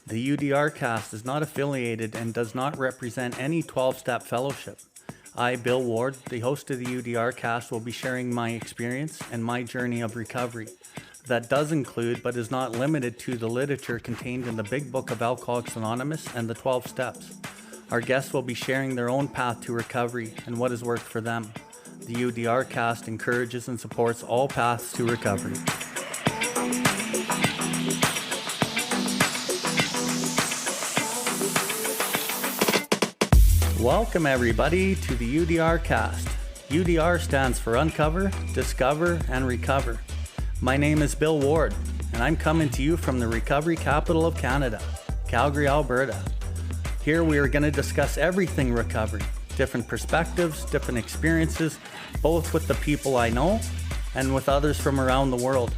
The UDRcast is not affiliated and does not represent any 12-step fellowship. I, Bill Ward, the host of the UDRcast, will be sharing my experience and my journey of recovery. That does include, but is not limited to, the literature contained in the Big Book of Alcoholics Anonymous and the 12 Steps. Our guests will be sharing their own path to recovery and what has worked for them. The UDRcast encourages and supports all paths to recovery. Welcome everybody to the UDRcast. UDR stands for Uncover, Discover, and Recover. My name is Bill Ward, and I'm coming to you from the recovery capital of Canada, Calgary, Alberta. Here we are going to discuss everything recovery, different perspectives, different experiences, both with the people I know and with others from around the world.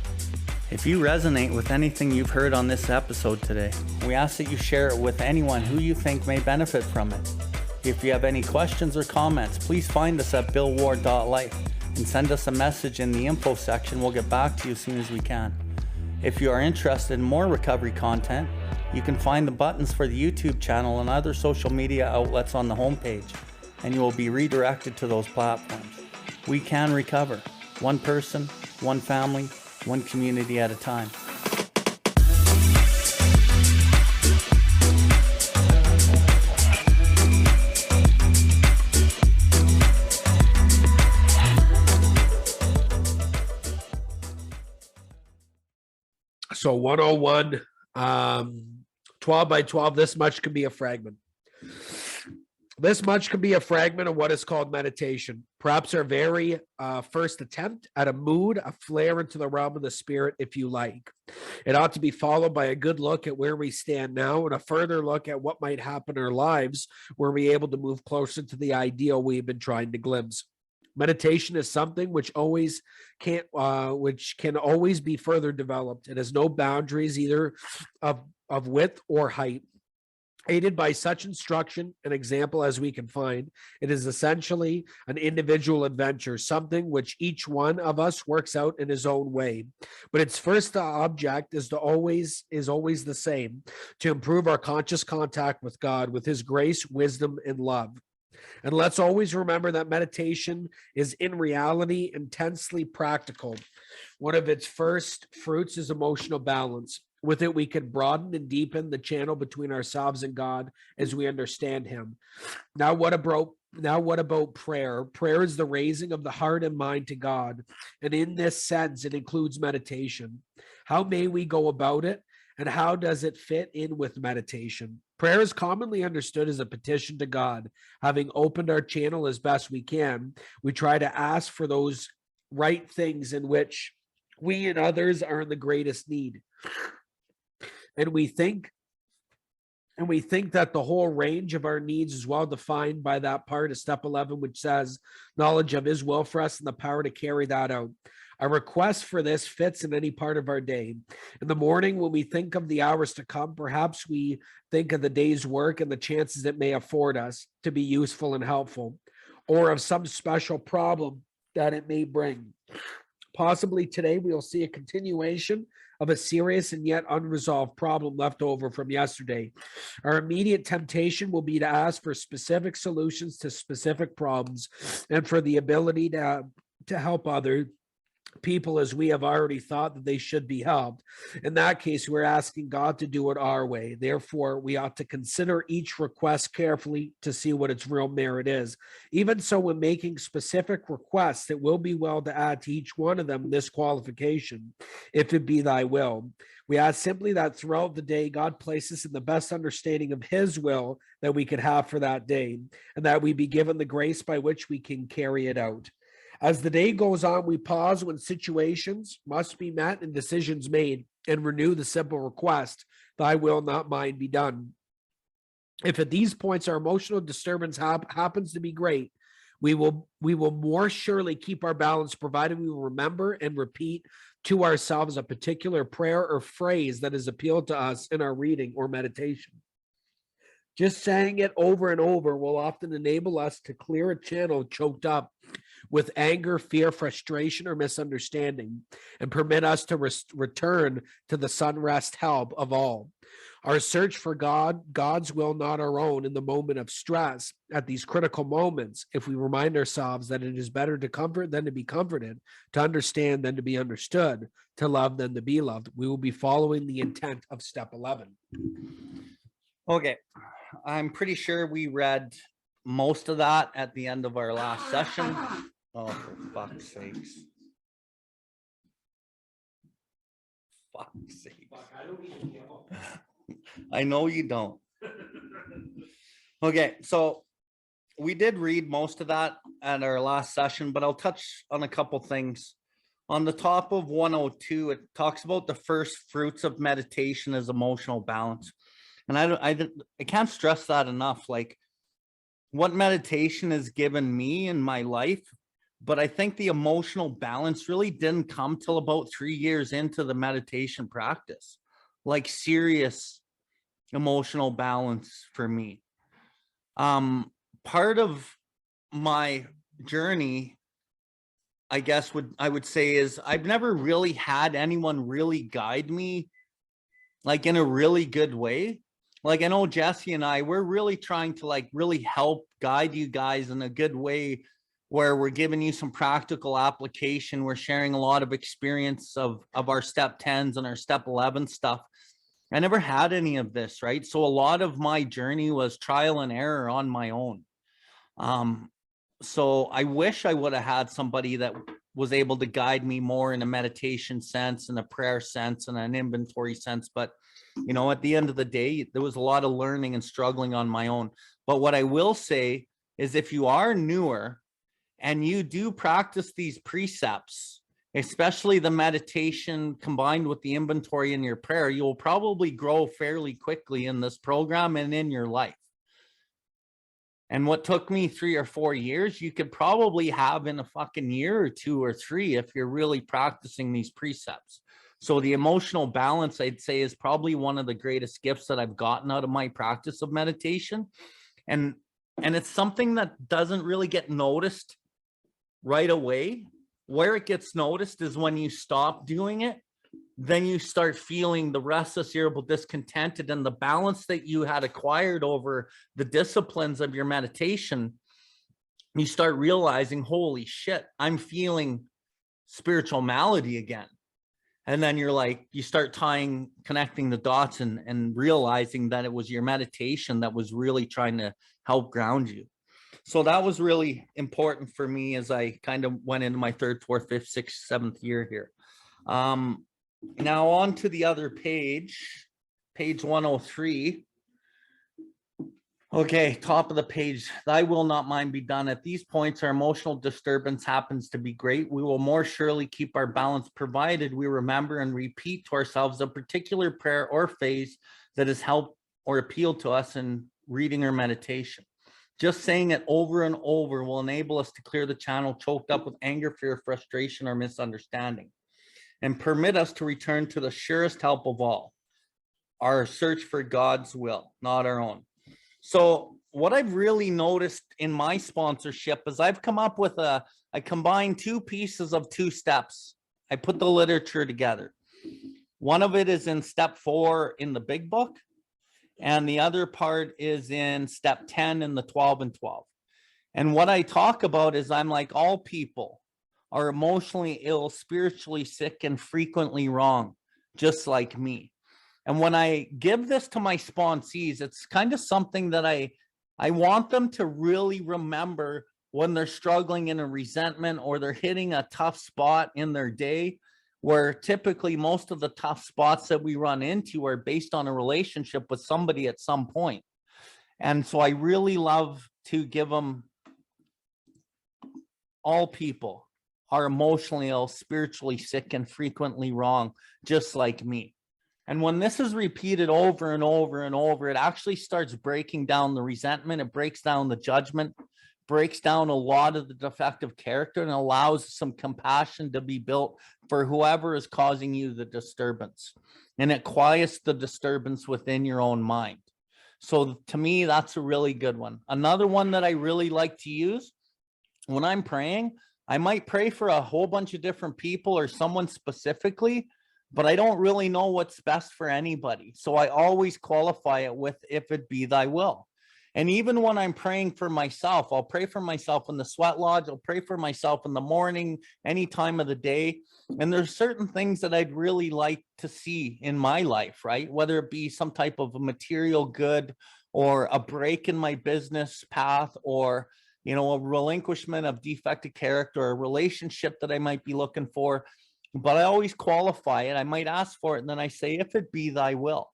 If you resonate with anything you've heard on this episode today, we ask that you share it with anyone who you think may benefit from it. If you have any questions or comments, please find us at BILLWARDLIFE and send us a message in the info section. We'll get back to you as soon as we can. If you are interested in more recovery content, you can find the buttons for the YouTube channel and other social media outlets on the homepage, and you will be redirected to those platforms. We can recover, one person, one family, one community at a time. So 101, 12 by 12, this much can be a fragment. This much can be a fragment of what is called meditation. Perhaps our very first attempt at a mood, a flare into the realm of the spirit, if you like. It ought to be followed by a good look at where we stand now and a further look at what might happen in our lives were we able to move closer to the ideal we've been trying to glimpse. Meditation is something which can always be further developed. It has no boundaries either of width or height. Aided by such instruction and example as we can find, it is essentially an individual adventure, something which each one of us works out in his own way. But its first object is always the same: to improve our conscious contact with God, with His grace, wisdom, and love. And let's always remember that meditation is in reality intensely practical. One of its first fruits is emotional balance. With it, we can broaden and deepen the channel between ourselves and God as we understand Him. Now what about prayer? Prayer is the raising of the heart and mind to God. And in this sense, it includes meditation. How may we go about it? And how does it fit in with meditation? Prayer is commonly understood as a petition to God. Having opened our channel as best we can, we try to ask for those right things in which we and others are in the greatest need. And we think that the whole range of our needs is well defined by that part of step 11, which says knowledge of His will for us and the power to carry that out. Our request for this fits in any part of our day. In the morning, when we think of the hours to come, perhaps we think of the day's work and the chances it may afford us to be useful and helpful, or of some special problem that it may bring. Possibly today, we'll see a continuation of a serious and yet unresolved problem left over from yesterday. Our immediate temptation will be to ask for specific solutions to specific problems and for the ability to help other people as we have already thought that they should be helped. In that case, we're asking God to do it our way. Therefore, we ought to consider each request carefully to see what its real merit is. Even so, when making specific requests, it will be well to add to each one of them this qualification: if it be thy will. We ask simply that throughout the day, God places in the best understanding of His will that we could have for that day, and that we be given the grace by which we can carry it out. As the day goes on, we pause when situations must be met and decisions made, and renew the simple request, thy will, not mine, be done. If at these points our emotional disturbance happens to be great, we will more surely keep our balance, provided we will remember and repeat to ourselves a particular prayer or phrase that has appealed to us in our reading or meditation. Just saying it over and over will often enable us to clear a channel choked up with anger, fear, frustration, or misunderstanding, and permit us to return to the sunrest help of all. Our search for God's will, not our own, in the moment of stress, at these critical moments, if we remind ourselves that it is better to comfort than to be comforted, to understand than to be understood, to love than to be loved, we will be following the intent of step 11. Okay, I'm pretty sure we read most of that at the end of our last session. Oh, for fuck's sakes. Fuck's sake. I know you don't. Okay, so we did read most of that at our last session, but I'll touch on a couple things. On the top of 102, it talks about the first fruits of meditation as emotional balance. And I can't stress that enough. Like, what meditation has given me in my life, but I think the emotional balance really didn't come till about 3 years into the meditation practice, like serious emotional balance for me. Part of my journey, I guess I would say, is I've never really had anyone really guide me like in a really good way. Like, I know Jesse and we're really trying to like really help guide you guys in a good way, where we're giving you some practical application. We're sharing a lot of experience of our step 10s and our step 11 stuff. I never had any of this, right? So a lot of my journey was trial and error on my own. So I wish I would have had somebody that was able to guide me more in a meditation sense and a prayer sense and an inventory sense. But, you know, at the end of the day, there was a lot of learning and struggling on my own. But what I will say is, if you are newer and you do practice these precepts, especially the meditation combined with the inventory in your prayer, you will probably grow fairly quickly in this program and in your life. And what took me 3 or 4 years, you could probably have in a fucking year or 2 or 3 if you're really practicing these precepts. So the emotional balance, I'd say, is probably one of the greatest gifts that I've gotten out of my practice of meditation. And it's something that doesn't really get noticed right away. Where it gets noticed is when you stop doing it, then you start feeling the restless, irritable, discontented, and the balance that you had acquired over the disciplines of your meditation. You start realizing, holy shit, I'm feeling spiritual malady again. And then you're like, you start connecting the dots and realizing that it was your meditation that was really trying to help ground you. So that was really important for me as I kind of went into my 3rd, 4th, 5th, 6th, 7th year here. Now on to the other page 103. Okay, top of the page. Thy will, not mine, be done. At these points, our emotional disturbance happens to be great. We will more surely keep our balance, provided we remember and repeat to ourselves a particular prayer or phase that has helped or appealed to us in reading or meditation. Just saying it over and over will enable us to clear the channel choked up with anger, fear, frustration, or misunderstanding, and permit us to return to the surest help of all, our search for God's will, not our own. So what I've really noticed in my sponsorship is I've come up with I combined 2 pieces of 2 steps. I put the literature together. One of it is in step 4 in the big book, and the other part is in step 10 in the 12 and 12. And what I talk about is, I'm like, all people are emotionally ill, spiritually sick, and frequently wrong, just like me. And when I give this to my sponsees, it's kind of something that I want them to really remember when they're struggling in a resentment or they're hitting a tough spot in their day, where typically most of the tough spots that we run into are based on a relationship with somebody at some point. And so I really love to give them, all people are emotionally ill, spiritually sick, and frequently wrong, just like me. And when this is repeated over and over and over, it actually starts breaking down the resentment. It breaks down the judgment, breaks down a lot of the defective character, and allows some compassion to be built for whoever is causing you the disturbance. And it quiets the disturbance within your own mind. So to me, that's a really good one. Another one that I really like to use when I'm praying, I might pray for a whole bunch of different people or someone specifically, but I don't really know what's best for anybody. So I always qualify it with, if it be thy will. And even when I'm praying for myself, I'll pray for myself in the sweat lodge. I'll pray for myself in the morning, any time of the day. And there's certain things that I'd really like to see in my life, right? Whether it be some type of a material good or a break in my business path, or, you know, a relinquishment of defective character, or a relationship that I might be looking for. But I always qualify it. I might ask for it, and then I say, if it be thy will,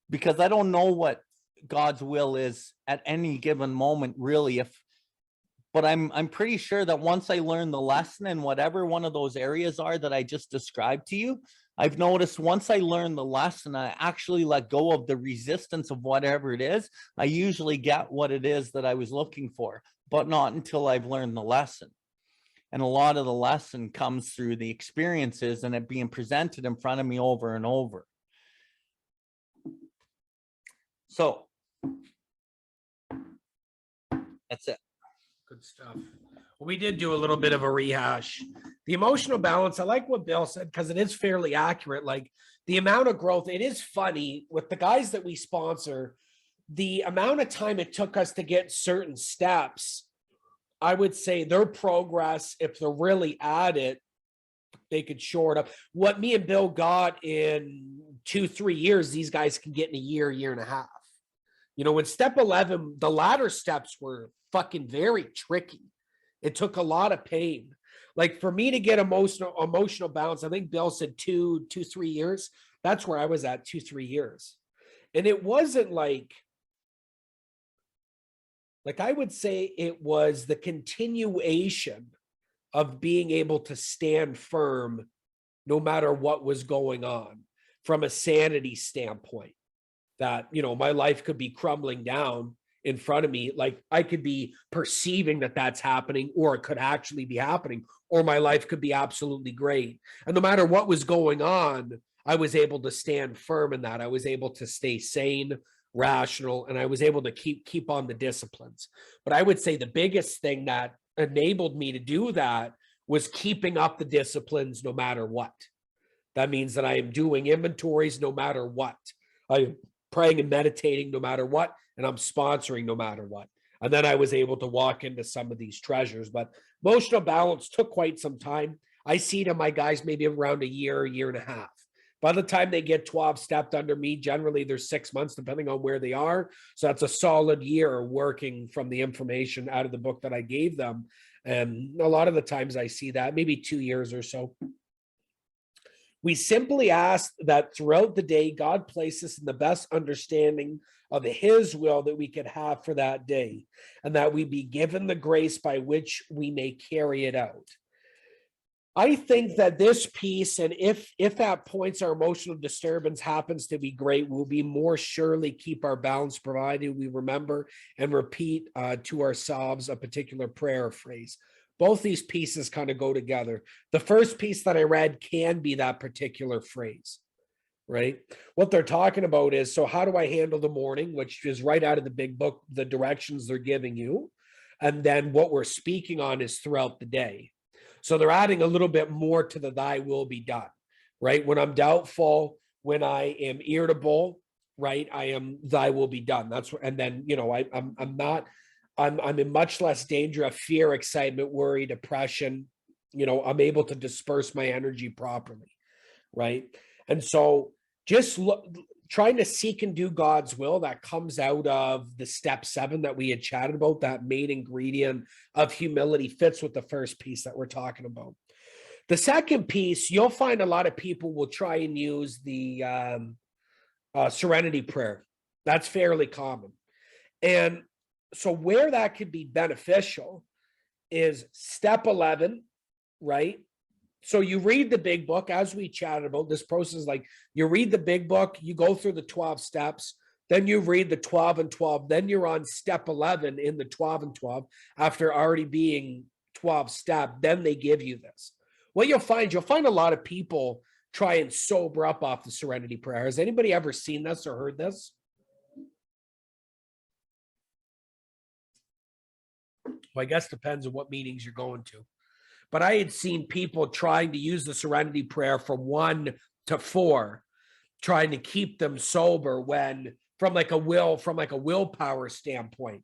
because I don't know what God's will is at any given moment, really. But I'm pretty sure that once I learn the lesson in whatever one of those areas are that I just described to you, I've noticed once I learn the lesson, I actually let go of the resistance of whatever it is. I usually get what it is that I was looking for, but not until I've learned the lesson. And a lot of the lesson comes through the experiences and it being presented in front of me over and over. So that's it. Good stuff. Well, we did do a little bit of a rehash. The emotional balance, I like what Bill said, because it is fairly accurate. Like the amount of growth, it is funny with the guys that we sponsor, the amount of time it took us to get certain steps. I would say their progress, if they're really at it, they could short up. What me and Bill got in 2-3 years, these guys can get in a year and a half. You know, in step 11, the latter steps were fucking very tricky. It took a lot of pain. Like for me to get emotional balance, I think Bill said 2-3 years. That's where I was at, 2-3 years. And it wasn't like I would say it was the continuation of being able to stand firm no matter what was going on from a sanity standpoint. That, you know, my life could be crumbling down in front of me. Like I could be perceiving that that's happening, or it could actually be happening, or my life could be absolutely great. And no matter what was going on, I was able to stand firm in that. I was able to stay sane, rational, and I was able to keep on the disciplines. But I would say the biggest thing that enabled me to do that was keeping up the disciplines no matter what. That means that I am doing inventories no matter what. I am praying and meditating no matter what, and I'm sponsoring no matter what. And then I was able to walk into some of these treasures. But emotional balance took quite some time. I see to my guys maybe around a year and a half. By the time they get 12 stepped under me, generally there's 6 months, depending on where they are. So that's a solid year working from the information out of the book that I gave them. And a lot of the times I see that, maybe 2 years or so. We simply ask that throughout the day, God place us in the best understanding of his will that we could have for that day, and that we be given the grace by which we may carry it out. I think that this piece, and if at points our emotional disturbance happens to be great, we'll be more surely keep our balance, provided we remember and repeat to ourselves a particular prayer or phrase. Both these pieces kind of go together. The first piece that I read can be that particular phrase, right? What they're talking about is, so how do I handle the morning, which is right out of the big book, the directions they're giving you. And then what we're speaking on is throughout the day. So they're adding a little bit more to the thy will be done, right? When I'm doubtful, when I am irritable, right? I am thy will be done. That's, and then, you know, I'm in much less danger of fear, excitement, worry, depression. You know, I'm able to disperse my energy properly, right? And so just trying to seek and do God's will, that comes out of the step 7 that we had chatted about. That main ingredient of humility fits with the first piece that we're talking about. The second piece, you'll find a lot of people will try and use the serenity prayer. That's fairly common. And so where that could be beneficial is step 11, right? So you read the big book, as we chatted about. This process is like you read the big book, you go through the 12 steps, then you read the 12 and 12, then you're on step 11 in the 12 and 12 after already being 12 step. Then they give you this. What you'll find a lot of people try and sober up off the serenity prayer. Has anybody ever seen this or heard this? Well, I guess depends on what meetings you're going to. but I had seen people trying to use the serenity prayer from 1 to 4, trying to keep them sober when from like a willpower standpoint,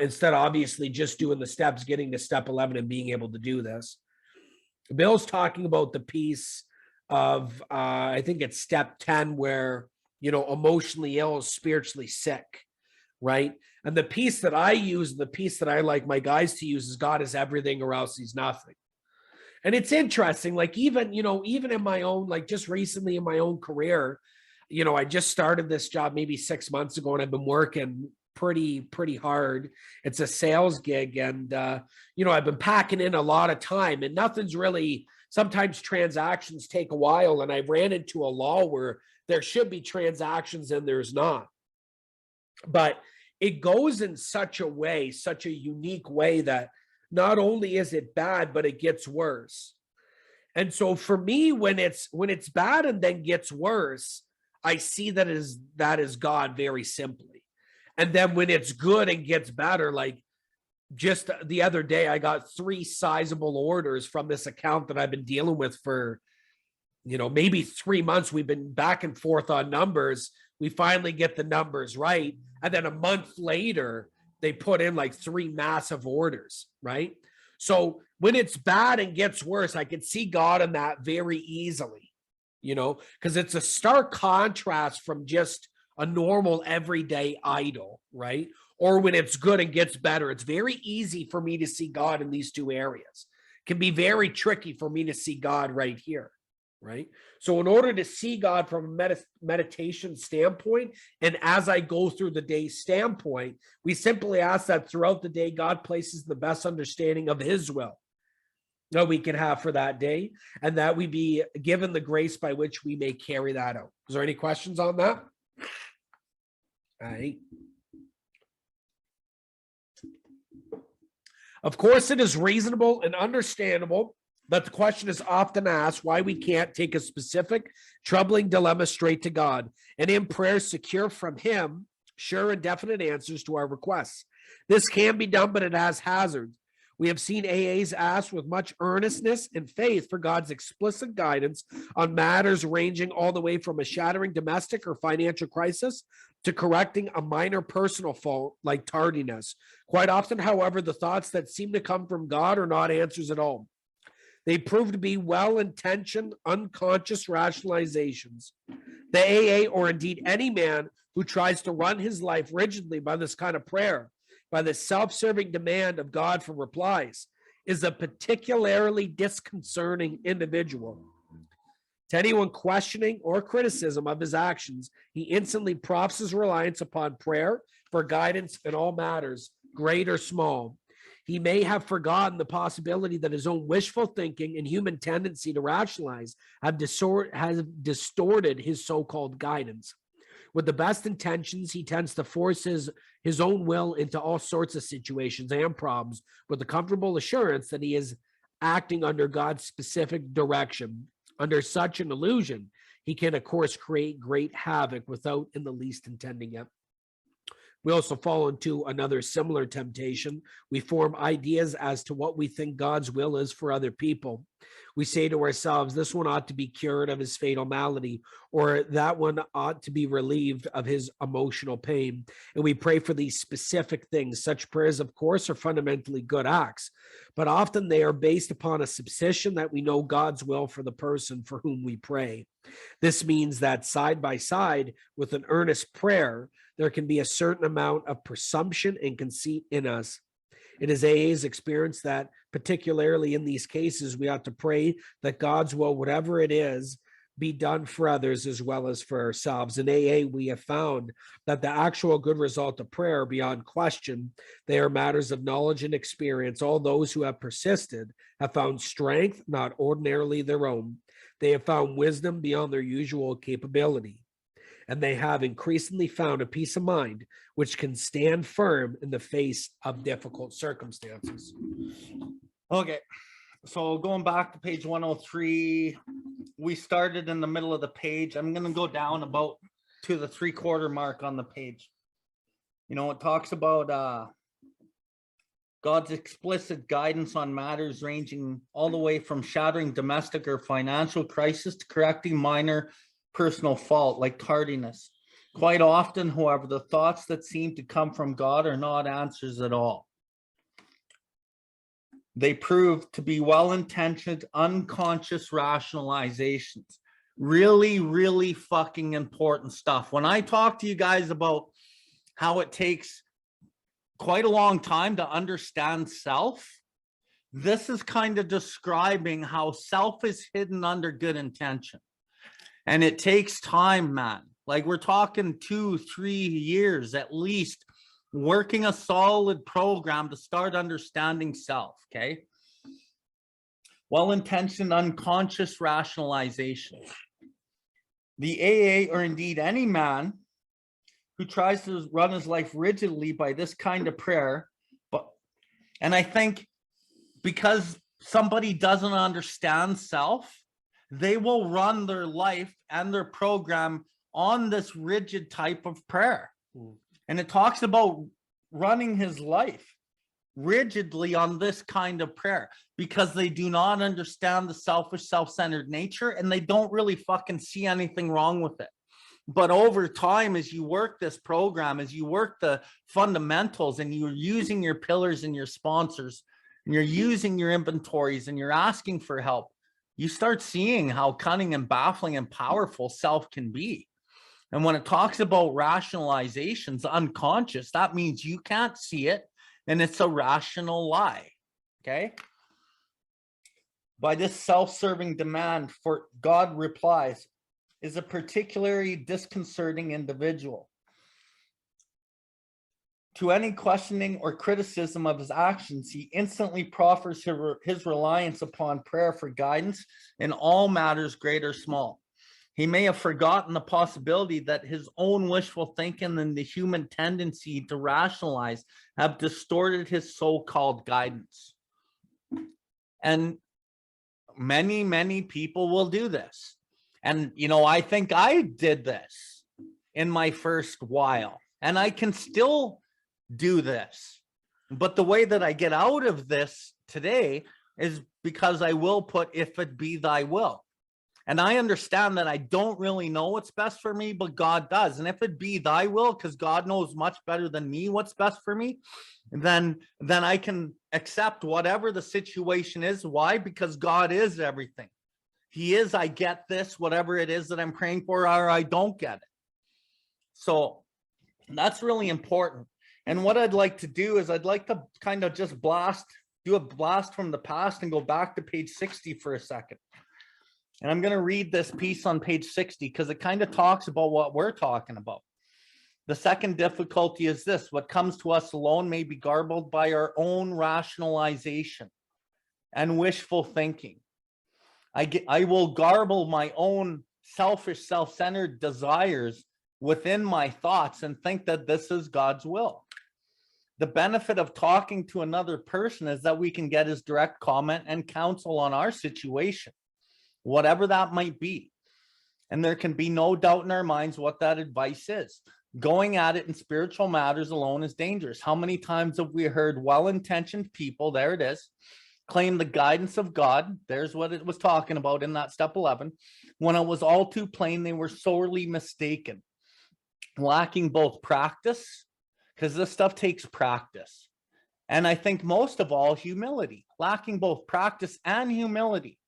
instead of obviously just doing the steps, getting to step 11 and being able to do this. Bill's talking about the piece of, I think it's step 10, where, emotionally ill is spiritually sick, right? And the piece that I use, the piece that I like my guys to use is God is everything or else he's nothing. And it's interesting, like even in my own, like just recently in my own career, I just started this job maybe 6 months ago and I've been working pretty hard. It's a sales gig. And, I've been packing in a lot of time and nothing's really, sometimes transactions take a while. And I ran into a law where there should be transactions and there's not. But it goes in such a unique way that not only is it bad, but it gets worse. And so for me, when it's bad and then gets worse, I see that is God very simply. And then when it's good and gets better, like just the other day, I got 3 sizable orders from this account that I've been dealing with for, maybe 3 months. We've been back and forth on numbers. We finally get the numbers right. And then a month later, they put in like 3 massive orders, right? So when it's bad and gets worse, I can see God in that very easily, because it's a stark contrast from just a normal everyday idol, right? Or when it's good and gets better. It's very easy for me to see God in these 2 areas. It can be very tricky for me to see God right here, right? So in order to see God from a meditation standpoint, and as I go through the day standpoint, we simply ask that throughout the day, God places the best understanding of his will that we can have for that day, and that we be given the grace by which we may carry that out. Is there any questions on that? All right. Of course, it is reasonable and understandable that the question is often asked why we can't take a specific troubling dilemma straight to God and in prayer secure from him sure and definite answers to our requests. This can be done, but it has hazards. We have seen AAs ask with much earnestness and faith for God's explicit guidance on matters ranging all the way from a shattering domestic or financial crisis to correcting a minor personal fault like tardiness. Quite often, however, the thoughts that seem to come from God are not answers at all. They prove to be well-intentioned, unconscious rationalizations. The AA, or indeed any man who tries to run his life rigidly by this kind of prayer, by the self-serving demand of God for replies, is a particularly disconcerting individual. To anyone questioning or criticism of his actions, he instantly props his reliance upon prayer for guidance in all matters, great or small. He may have forgotten the possibility that his own wishful thinking and human tendency to rationalize have distorted his so-called guidance. With the best intentions, he tends to force his own will into all sorts of situations and problems with the comfortable assurance that he is acting under God's specific direction. Under such an illusion, he can, of course, create great havoc without in the least intending it. We also fall into another similar temptation. We form ideas as to what we think God's will is for other people. We say to ourselves, this one ought to be cured of his fatal malady, or that one ought to be relieved of his emotional pain. And we pray for these specific things. Such prayers, of course, are fundamentally good acts, but often they are based upon a supposition that we know God's will for the person for whom we pray. This means that side by side with an earnest prayer, there can be a certain amount of presumption and conceit in us. It is AA's experience that, particularly in these cases, we ought to pray that God's will, whatever it is, be done for others as well as for ourselves. In AA, we have found that the actual good result of prayer, beyond question, they are matters of knowledge and experience. All those who have persisted have found strength, not ordinarily their own. They have found wisdom beyond their usual capability. And they have increasingly found a peace of mind which can stand firm in the face of difficult circumstances. Okay, so going back to page 103, we started in the middle of the page. I'm going to go down about to the 3/4 mark on the page. It talks about God's explicit guidance on matters ranging all the way from shattering domestic or financial crisis to correcting minor personal fault like tardiness. Quite often, however, the thoughts that seem to come from God are not answers at all. They prove to be well-intentioned, unconscious rationalizations. Really, really fucking important stuff. When I talk to you guys about how it takes quite a long time to understand self, this is kind of describing how self is hidden under good intention. And it takes time, man. Like we're talking 2-3 years at least, working a solid program to start understanding self, okay? Well-intentioned unconscious rationalization. The AA, or indeed any man who tries to run his life rigidly by this kind of prayer, and I think because somebody doesn't understand self, they will run their life and their program on this rigid type of prayer. And it talks about running his life rigidly on this kind of prayer because they do not understand the selfish, self-centered nature, and they don't really fucking see anything wrong with it. But over time, as you work this program, as you work the fundamentals and you're using your pillars and your sponsors, and you're using your inventories and you're asking for help, you start seeing how cunning and baffling and powerful self can be. And when it talks about rationalizations, unconscious, that means you can't see it and it's a rational lie, okay? By this self-serving demand for God replies is a particularly disconcerting individual. To any questioning or criticism of his actions, he instantly proffers his reliance upon prayer for guidance in all matters, great or small. He may have forgotten the possibility that his own wishful thinking and the human tendency to rationalize have distorted his so-called guidance. And many, many people will do this. And, you know, I think I did this in my first while, and I can still do this. But the way that I get out of this today is because I will put, if it be thy will. And I understand that I don't really know what's best for me, but God does. And if it be thy will, because God knows much better than me what's best for me, then I can accept whatever the situation is. Why? Because God is everything. He is, I get this, whatever it is that I'm praying for, or I don't get it. So that's really important. And what I'd like to do is I'd like to kind of just do a blast from the past and go back to page 60 for a second. And I'm going to read this piece on page 60 because it kind of talks about what we're talking about. The second difficulty is this: what comes to us alone may be garbled by our own rationalization and wishful thinking. I will garble my own selfish, self-centered desires within my thoughts and think that this is God's will. The benefit of talking to another person is that we can get his direct comment and counsel on our situation, whatever that might be. And there can be no doubt in our minds what that advice is. Going at it in spiritual matters alone is dangerous. How many times have we heard well-intentioned people, there it is, claim the guidance of God? There's what it was talking about in that step 11, when it was all too plain they were sorely mistaken, lacking both practice, because this stuff takes practice, and I think most of all humility, lacking both practice and humility.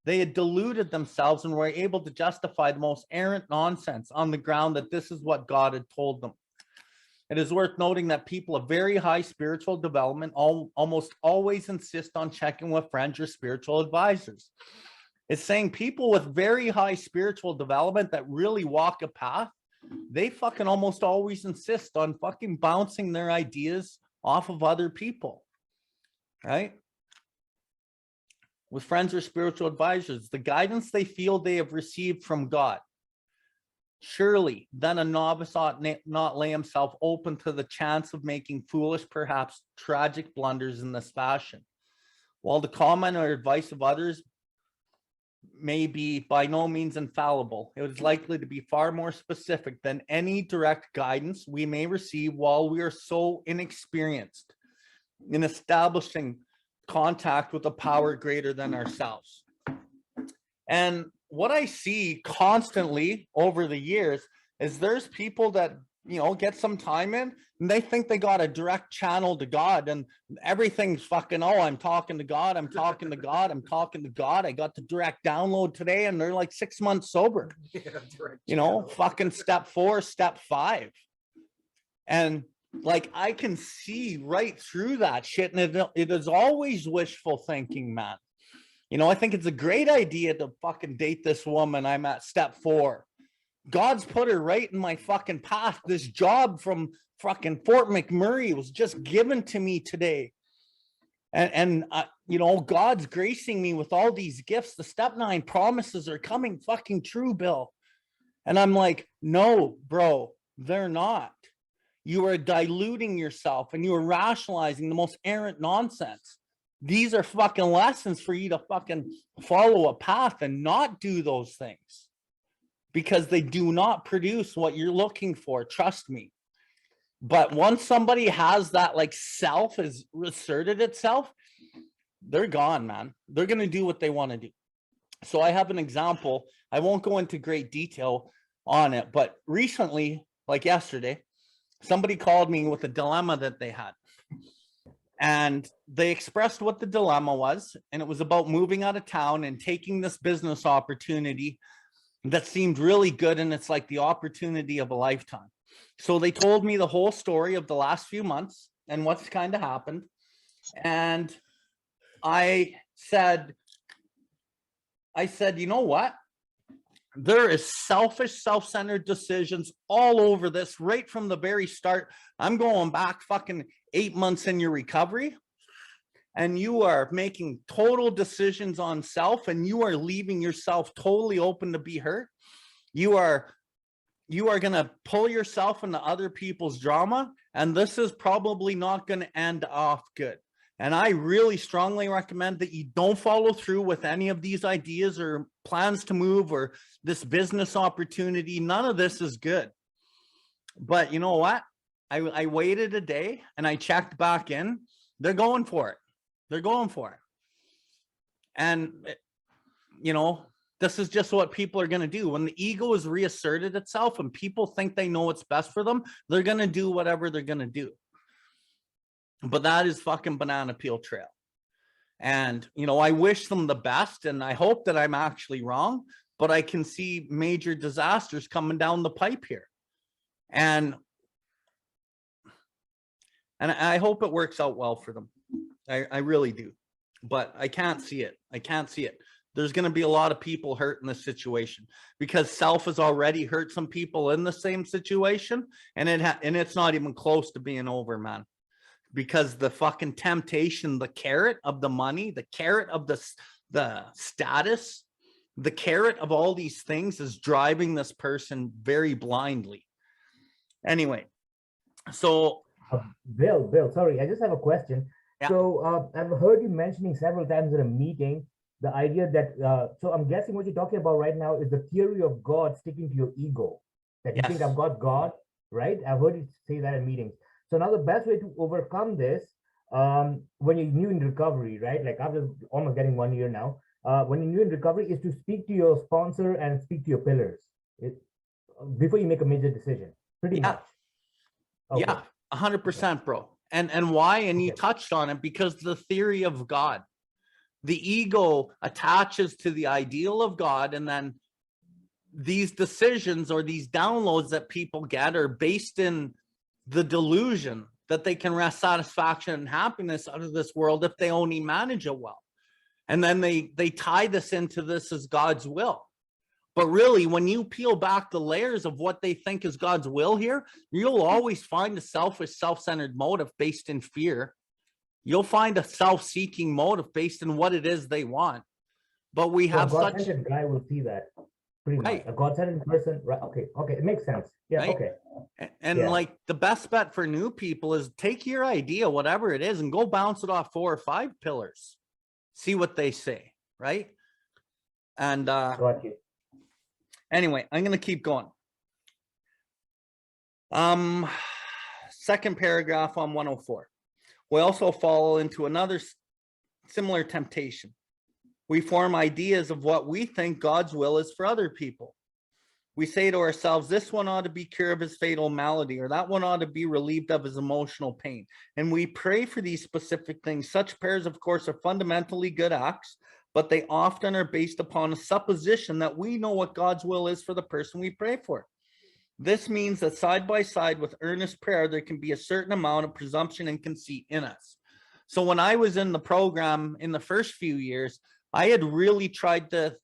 They had deluded themselves and were able to justify the most errant nonsense on the ground that this is what God had told them. It is worth noting that people of very high spiritual development almost always insist on checking with friends or spiritual advisors. It's saying people with very high spiritual development that really walk a path, they fucking almost always insist on fucking bouncing their ideas off of other people, right? With friends or spiritual advisors, the guidance they feel they have received from God. Surely, then a novice ought not lay himself open to the chance of making foolish, perhaps tragic blunders in this fashion. While the comment or advice of others may be by no means infallible, it is likely to be far more specific than any direct guidance we may receive while we are so inexperienced in establishing contact with a power greater than ourselves. And what I see constantly over the years is there's people that, you know, get some time in and they think they got a direct channel to God and everything's fucking, oh, I'm talking to God. I'm talking to God. I'm talking to God. I got the direct download today and they're like 6 months sober, you know, fucking step 4, step 5. And like, I can see right through that shit. And it is always wishful thinking, man. You know, I think it's a great idea to fucking date this woman. I'm at step 4. God's put her right in my fucking path. This job from fucking Fort McMurray was just given to me today. And you know, God's gracing me with all these gifts. The step 9 promises are coming fucking true, Bill. And I'm like, no, bro, they're not. You are diluting yourself and you are rationalizing the most errant nonsense. These are fucking lessons for you to fucking follow a path and not do those things, because they do not produce what you're looking for. Trust me. But once somebody has that, like, self has asserted itself, they're gone, man. They're going to do what they want to do. So I have an example. I won't go into great detail on it, but recently, like yesterday, somebody called me with a dilemma that they had. And they expressed what the dilemma was. And it was about moving out of town and taking this business opportunity that seemed really good. And it's like the opportunity of a lifetime. So they told me the whole story of the last few months and what's kind of happened. And I said, you know what? There is selfish, self-centered decisions all over this right from the very start. I'm going back fucking 8 months in your recovery, and you are making total decisions on self, and you are leaving yourself totally open to be hurt. You are going to pull yourself into other people's drama, and this is probably not going to end off good. And I really strongly recommend that you don't follow through with any of these ideas or plans to move or this business opportunity. None of this is good. But you know what? I waited a day and I checked back in. They're going for it. They're going for it. And, you know, this is just what people are going to do. When the ego has reasserted itself and people think they know what's best for them, they're going to do whatever they're going to do. But that is fucking banana peel trail. And, you know, I wish them the best and I hope that I'm actually wrong, but I can see major disasters coming down the pipe here. And I hope it works out well for them. I really do, but I can't see it. I can't see it. There's going to be a lot of people hurt in this situation because self has already hurt some people in the same situation. And it's not even close to being over, man. Because the fucking temptation, the carrot of the money, the carrot of the status, the carrot of all these things is driving this person very blindly. Anyway, so Bill, sorry, I just have a question. Yeah. So I've heard you mentioning several times in a meeting the idea that, so I'm guessing what you're talking about right now is the theory of God sticking to your ego, that you think I've got God, right? I've heard you say that in meetings. So now the best way to overcome this, when you're new in recovery, right? Like after almost getting 1 year now, when you're new in recovery is to speak to your sponsor and speak to your pillars before you make a major decision, pretty much. Okay. Yeah, 100%, bro. And why? And you touched on it, because the theory of God, the ego attaches to the ideal of God. And then these decisions or these downloads that people get are based in the delusion that they can wrest satisfaction and happiness out of this world if they only manage it well. And then they tie this into this as God's will. But really, when you peel back the layers of what they think is God's will here, you'll always find a selfish, self-centered motive based in fear. You'll find a self-seeking motive based in what it is they want. But we have such... A God-centered guy will see that. Pretty much. A God-centered person, right? Okay, it makes sense. Yeah, right? Okay. And like the best bet for new people is take your idea, whatever it is, and go bounce it off 4 or 5 pillars. See what they say, right? And got you. Anyway, I'm going to keep going. Second paragraph on 104. we also fall into another similar temptation. We form ideas of what we think God's will is for other people. We say to ourselves, this one ought to be cured of his fatal malady, or that one ought to be relieved of his emotional pain. And we pray for these specific things. Such prayers, of course, are fundamentally good acts, but they often are based upon a supposition that we know what God's will is for the person we pray for. This means that side by side with earnest prayer, there can be a certain amount of presumption and conceit in us. So when I was in the program in the first few years, I had really tried to,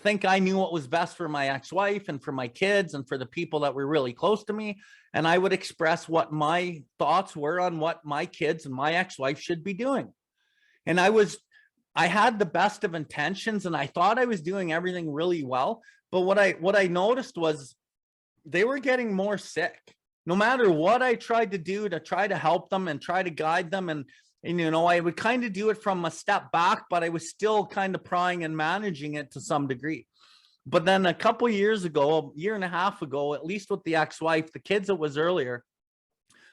think I knew what was best for my ex-wife and for my kids and for the people that were really close to me. And I would express what my thoughts were on what my kids and my ex-wife should be doing. And I had the best of intentions, and I thought I was doing everything really well. But what I noticed was they were getting more sick. No matter what I tried to do to try to help them and try to guide them, and I would kind of do it from a step back, but I was still kind of prying and managing it to some degree. But then a couple of years ago, a year and a half ago, at least with the ex-wife, the kids, it was earlier,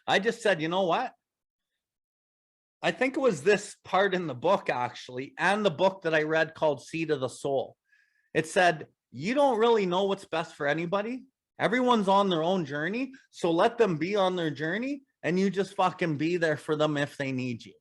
I just said, you know what? I think it was this part in the book, actually, and the book that I read called Seed of the Soul. It said, you don't really know what's best for anybody. Everyone's on their own journey. So let them be on their journey, and you just fucking be there for them if they need you.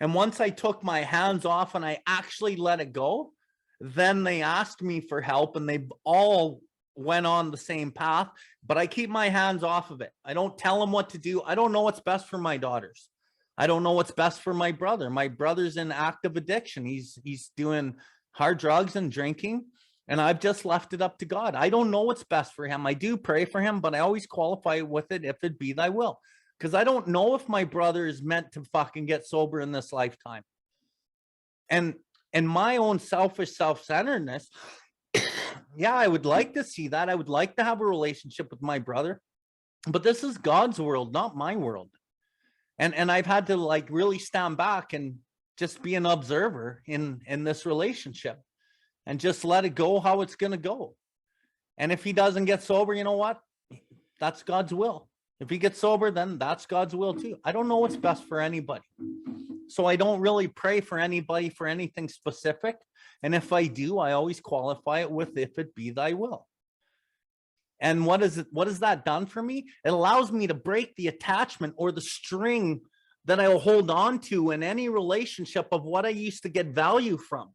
And once I took my hands off and I actually let it go, then they asked me for help, and they all went on the same path, but I keep my hands off of it. I don't tell them what to do. I don't know what's best for my daughters. I don't know what's best for my brother. My brother's in active addiction. He's doing hard drugs and drinking, and I've just left it up to God. I don't know what's best for him. I do pray for him, but I always qualify with it, if it be thy will. Because I don't know if my brother is meant to fucking get sober in this lifetime. And my own selfish self-centeredness, yeah, I would like to see that. I would like to have a relationship with my brother, but this is God's world, not my world. And I've had to really stand back and just be an observer in this relationship and just let it go how it's going to go. And if he doesn't get sober, you know what? That's God's will. If he gets sober, then that's God's will too. I don't know what's best for anybody. So I don't really pray for anybody for anything specific. And if I do, I always qualify it with, if it be thy will. And what has that done for me? It allows me to break the attachment or the string that I'll hold on to in any relationship of what I used to get value from.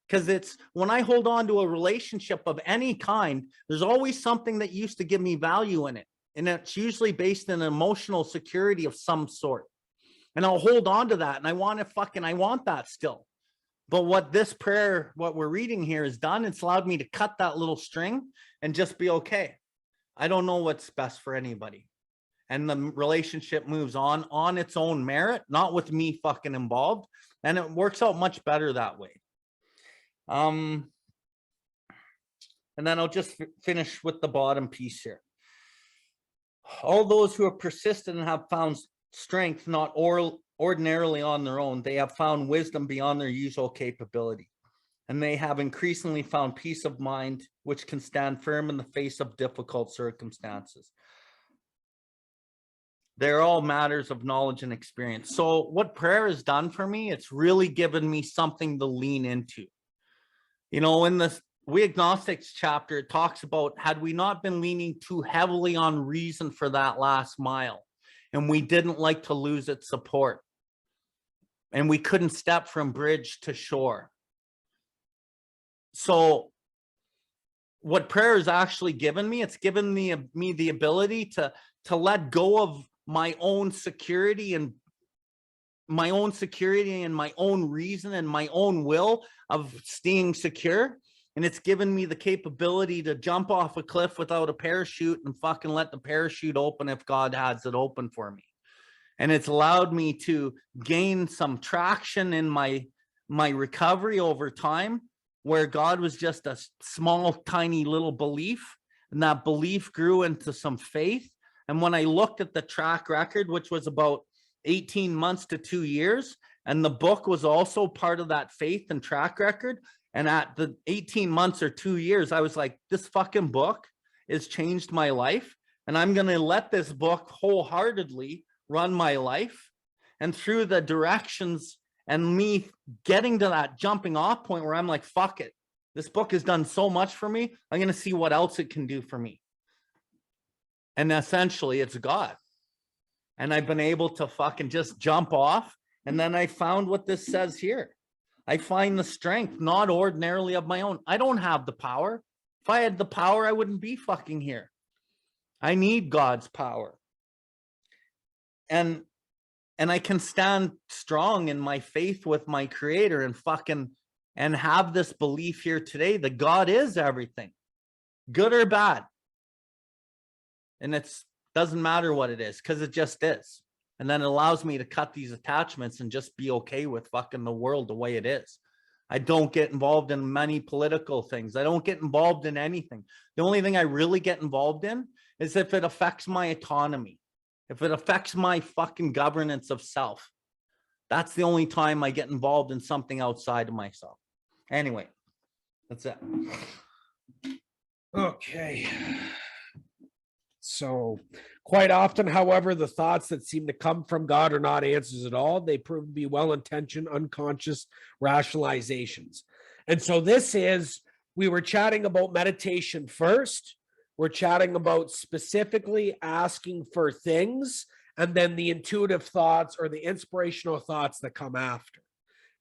Because it's when I hold on to a relationship of any kind, there's always something that used to give me value in it. And it's usually based in emotional security of some sort. And I'll hold on to that. And I want that still. But what this prayer, what we're reading here has done, it's allowed me to cut that little string and just be okay. I don't know what's best for anybody. And the relationship moves on its own merit, not with me fucking involved. And it works out much better that way. And then I'll just finish with the bottom piece here. All those who have persisted and have found strength, not ordinarily on their own, they have found wisdom beyond their usual capability. And they have increasingly found peace of mind, which can stand firm in the face of difficult circumstances. They're all matters of knowledge and experience. So what prayer has done for me, it's really given me something to lean into. In this We Agnostics chapter, it talks about, had we not been leaning too heavily on reason for that last mile, and we didn't like to lose its support, and we couldn't step from bridge to shore. So what prayer has actually given me, it's given me the ability to let go of my own security and my own reason and my own will of staying secure. And it's given me the capability to jump off a cliff without a parachute and fucking let the parachute open if God has it open for me. And it's allowed me to gain some traction in my recovery over time, where God was just a small, tiny little belief. And that belief grew into some faith. And when I looked at the track record, which was about 18 months to 2 years, and the book was also part of that faith and track record. And at the 18 months or 2 years, I was like, this fucking book has changed my life. And I'm going to let this book wholeheartedly run my life. And through the directions and me getting to that jumping off point where I'm like, fuck it. This book has done so much for me. I'm going to see what else it can do for me. And essentially it's God. And I've been able to fucking just jump off. And then I found what this says here. I find the strength, not ordinarily of my own. I don't have the power. If I had the power, I wouldn't be fucking here. I need God's power. And I can stand strong in my faith with my creator and have this belief here today that God is everything, good or bad. And it's doesn't matter what it is, because it just is. And then it allows me to cut these attachments and just be okay with fucking the world the way it is. I don't get involved in many political things. I don't get involved in anything. The only thing I really get involved in is if it affects my autonomy, if it affects my fucking governance of self. That's the only time I get involved in something outside of myself. Anyway, that's it. Okay. So quite often, however, the thoughts that seem to come from God are not answers at all. They prove to be well-intentioned, unconscious rationalizations. And so we were chatting about meditation first. We're chatting about specifically asking for things, and then the intuitive thoughts or the inspirational thoughts that come after,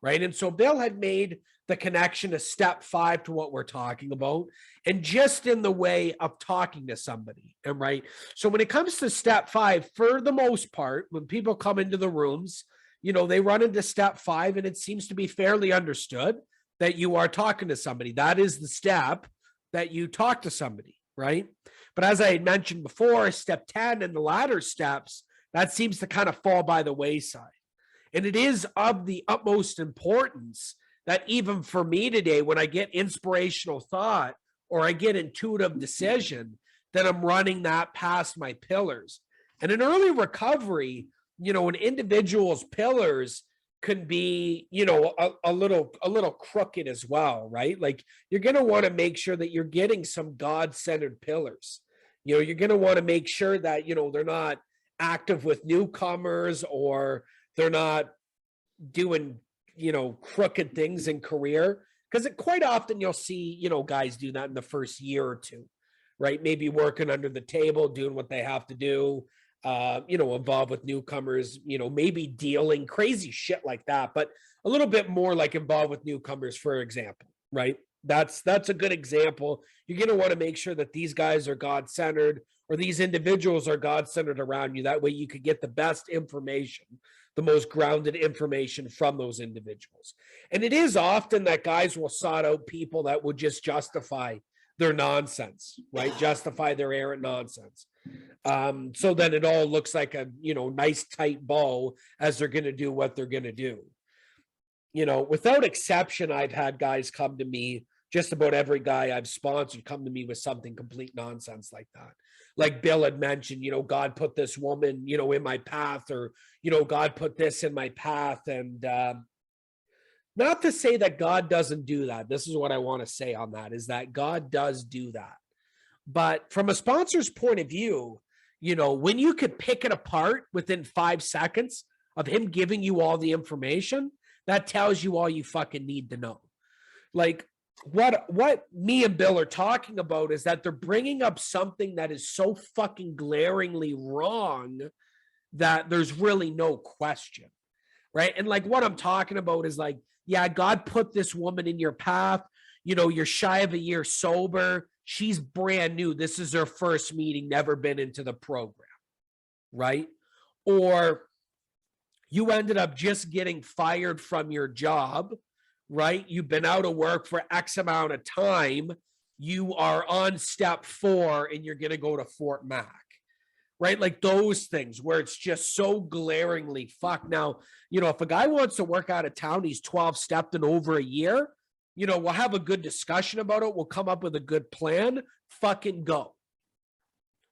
right? And so Bill had made the connection to step 5 to what we're talking about, and just in the way of talking to somebody, and right? So when it comes to step 5, for the most part, when people come into the rooms, they run into step 5, and it seems to be fairly understood that you are talking to somebody. That is the step that you talk to somebody, right? But as I had mentioned before, step 10 and the latter steps, that seems to kind of fall by the wayside. And it is of the utmost importance that even for me today, when I get inspirational thought or I get intuitive decision, that I'm running that past my pillars. And in early recovery, an individual's pillars can be, a little crooked as well, right? Like you're going to want to make sure that you're getting some God-centered pillars. You're going to want to make sure that, they're not active with newcomers, or they're not doing crooked things in career, because quite often you'll see guys do that in the first year or two, right? Maybe working under the table, doing what they have to do, involved with newcomers, maybe dealing crazy shit like that, but a little bit more like involved with newcomers, for example, right? That's a good example. You're going to want to make sure that these guys are God-centered, or these individuals are God-centered around you. That way you could get the best information, the most grounded information from those individuals. And it is often that guys will sought out people that would just justify their nonsense, right? Justify their errant nonsense. So then it all looks like a, nice tight bow as they're going to do what they're going to do. Without exception, I've had guys come to me, just about every guy I've sponsored come to me with something complete nonsense like that. Like Bill had mentioned, God put this woman, in my path, or, God put this in my path. And not to say that God doesn't do that. This is what I want to say on that, is that God does do that. But from a sponsor's point of view, when you could pick it apart within 5 seconds of him giving you all the information, that tells you all you fucking need to know. Like what me and Bill are talking about is that they're bringing up something that is so fucking glaringly wrong that there's really no question, right? And like what I'm talking about is like, yeah, God put this woman in your path. You're shy of a year sober. She's brand new. This is her first meeting, never been into the program, right? Or you ended up just getting fired from your job, right? You've been out of work for X amount of time. You are on step 4 and you're going to go to Fort Mac, right? Like those things where it's just so glaringly fuck. Now, if a guy wants to work out of town, he's 12-stepped in over a year, we'll have a good discussion about it. We'll come up with a good plan. Fucking go,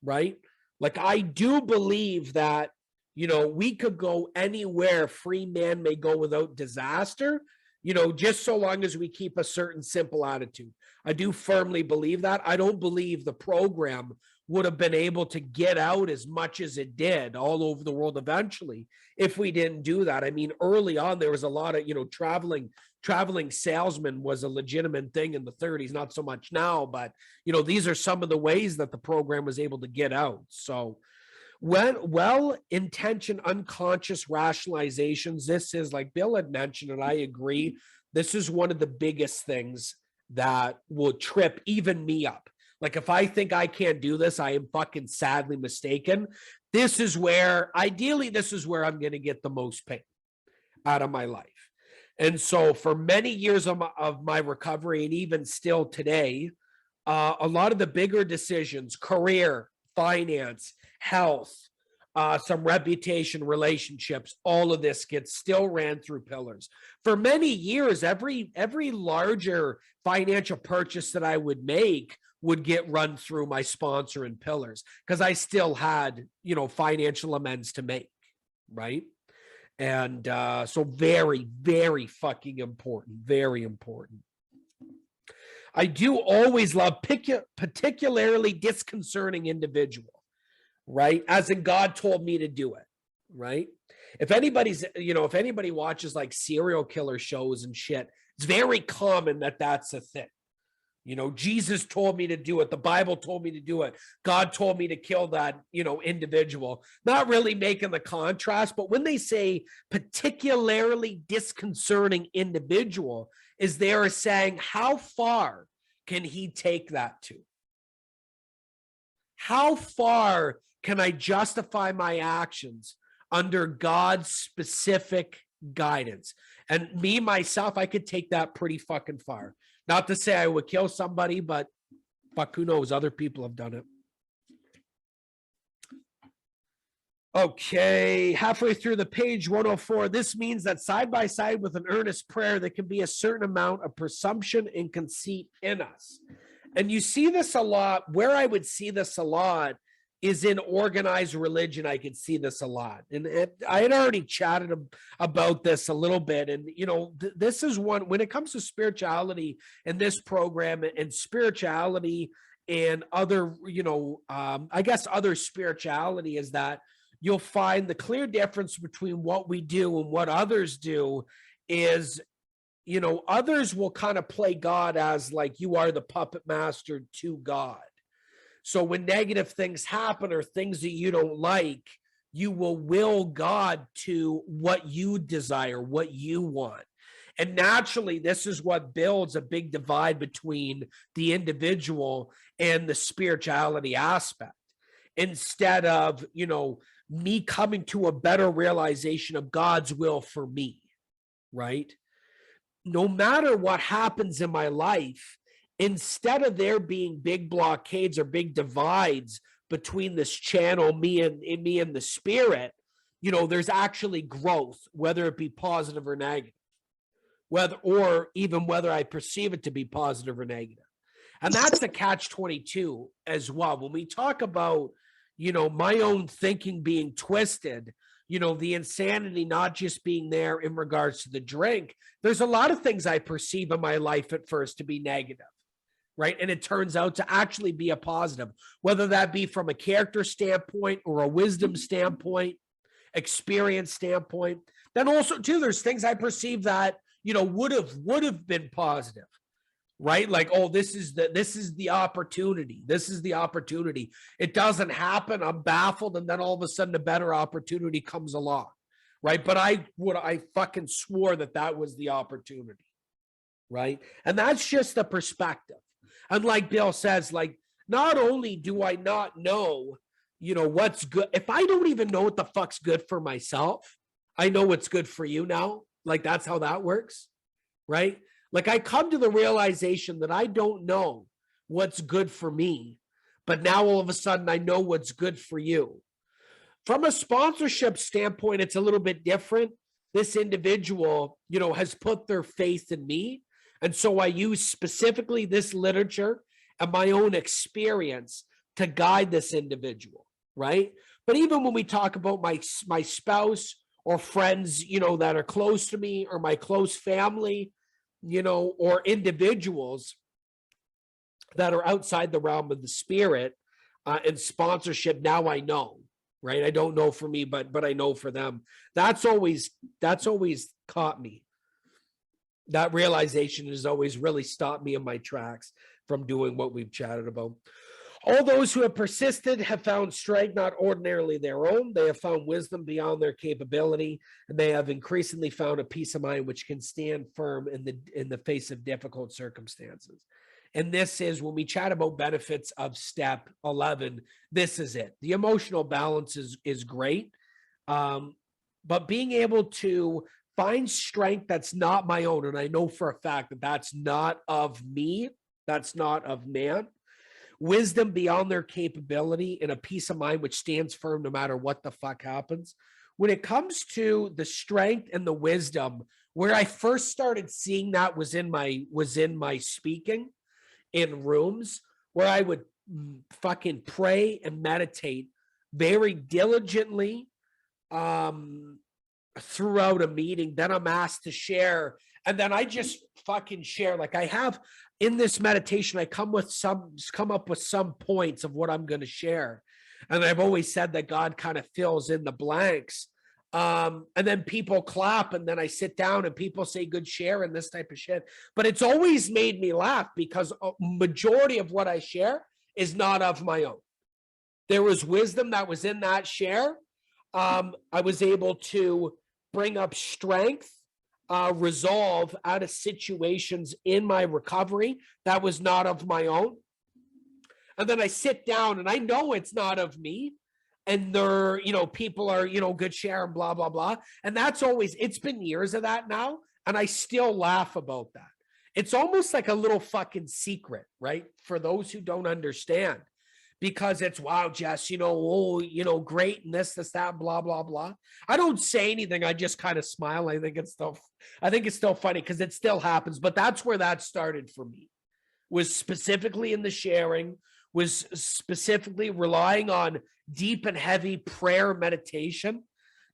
right? Like I do believe that, we could go anywhere. Free man may go without disaster, just so long as we keep a certain simple attitude. I do firmly believe that. I don't believe the program would have been able to get out as much as it did all over the world eventually if we didn't do that. I mean, early on, there was a lot of, traveling salesman was a legitimate thing in the 30s, not so much now, but, these are some of the ways that the program was able to get out. So when well-intentioned unconscious rationalizations, this is, like Bill had mentioned, and I agree, this is one of the biggest things that will trip even me up. Like, if I think I can't do this, I am fucking sadly mistaken. This is where I'm going to get the most pain out of my life. And so for many years of my recovery, and even still today, a lot of the bigger decisions, career, finance, health, some reputation, relationships, all of this gets still ran through pillars. For many years, every larger financial purchase that I would make would get run through my sponsor and pillars, because I still had, financial amends to make, right? And so very, very fucking important, very important. I do always love particularly disconcerting individual, right? As in God told me to do it, right? If anybody watches like serial killer shows and shit, it's very common that that's a thing. Jesus told me to do it. The Bible told me to do it. God told me to kill that, individual. Not really making the contrast, but when they say particularly disconcerting individual, is they are saying, how far can he take that to? How far can I justify my actions under God's specific guidance? And me, myself, I could take that pretty fucking far. Not to say I would kill somebody, but fuck, who knows? Other people have done it. Okay, halfway through the page 104, this means that side by side with an earnest prayer, there can be a certain amount of presumption and conceit in us. And you see this a lot. Where I would see this a lot is in organized religion. I could see this a lot. And I had already chatted about this a little bit. And, this is one, when it comes to spirituality and this program and spirituality and other, I guess other spirituality, is that you'll find the clear difference between what we do and what others do is, others will kind of play God as like you are the puppet master to God. So when negative things happen or things that you don't like, you will God to what you desire, what you want. And naturally, this is what builds a big divide between the individual and the spirituality aspect. Instead of, me coming to a better realization of God's will for me, right? No matter what happens in my life, instead of there being big blockades or big divides between this channel, me and the spirit, there's actually growth, whether it be positive or negative, whether I perceive it to be positive or negative. And that's the catch-22 as well. When we talk about, my own thinking being twisted, the insanity not just being there in regards to the drink, there's a lot of things I perceive in my life at first to be negative. Right. And it turns out to actually be a positive, whether that be from a character standpoint or a wisdom standpoint, experience standpoint. Then also, too, there's things I perceive that, would have been positive. Right. Like, oh, this is the opportunity. This is the opportunity. It doesn't happen. I'm baffled. And then all of a sudden a better opportunity comes along. Right. But I fucking swore that was the opportunity. Right. And that's just the perspective. And like Bill says, like, not only do I not know, what's good, if I don't even know what the fuck's good for myself, I know what's good for you now. Like, that's how that works, right? Like, I come to the realization that I don't know what's good for me, but now all of a sudden I know what's good for you. From a sponsorship standpoint, it's a little bit different. This individual, has put their faith in me. And so I use specifically this literature and my own experience to guide this individual, right? But even when we talk about my spouse or friends, that are close to me, or my close family, or individuals that are outside the realm of the spirit, and sponsorship. Now I know, right? I don't know for me, but I know for them. That's always caught me. That realization has always really stopped me in my tracks from doing what we've chatted about. All those who have persisted have found strength not ordinarily their own. They have found wisdom beyond their capability, and they have increasingly found a peace of mind which can stand firm in the face of difficult circumstances. And this is, when we chat about benefits of step 11, this is it. The emotional balance is great, but being able to find strength that's not my own, and I know for a fact that that's not of me, that's not of man. Wisdom beyond their capability, and a peace of mind which stands firm no matter what the fuck happens. When it comes to the strength and the wisdom, where I first started seeing that was in my speaking in rooms, where I would fucking pray and meditate very diligently throughout a meeting. Then I'm asked to share, and then I just fucking share. Like, I have in this meditation, I come up with some points of what I'm going to share. And I've always said that God kind of fills in the blanks. And then people clap, and then I sit down and people say good share and this type of shit. But it's always made me laugh because a majority of what I share is not of my own. There was wisdom that was in that share. I was able to bring up strength, resolve out of situations in my recovery that was not of my own. And then I sit down and I know it's not of me. And they're, people are, good share and blah, blah, blah. And that's always, it's been years of that now. And I still laugh about that. It's almost like a little fucking secret, right? For those who don't understand. Because it's, wow, Jess, great, and this, that, blah, blah, blah. I don't say anything. I just kind of smile. I think it's still funny because it still happens. But that's where that started for me, was specifically in the sharing, was specifically relying on deep and heavy prayer meditation.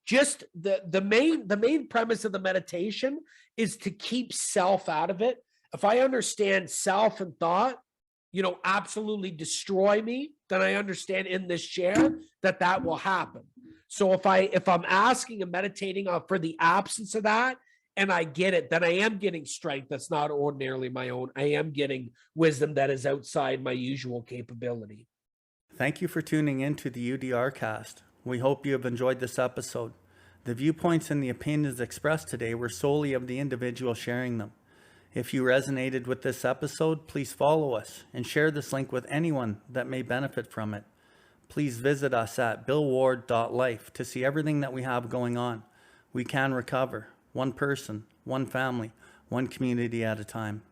Just the main premise of the meditation is to keep self out of it. If I understand self and thought, absolutely destroy me, then I understand in this share that will happen. So if I'm asking and meditating for the absence of that, and I get it, then I am getting strength that's not ordinarily my own. I am getting wisdom that is outside my usual capability. Thank you for tuning in to the UDRcast. We hope you have enjoyed this episode. The viewpoints and the opinions expressed today were solely of the individual sharing them. If you resonated with this episode, please follow us and share this link with anyone that may benefit from it. Please visit us at BILLWARDLIFE to see everything that we have going on. We can recover, one person, one family, one community at a time.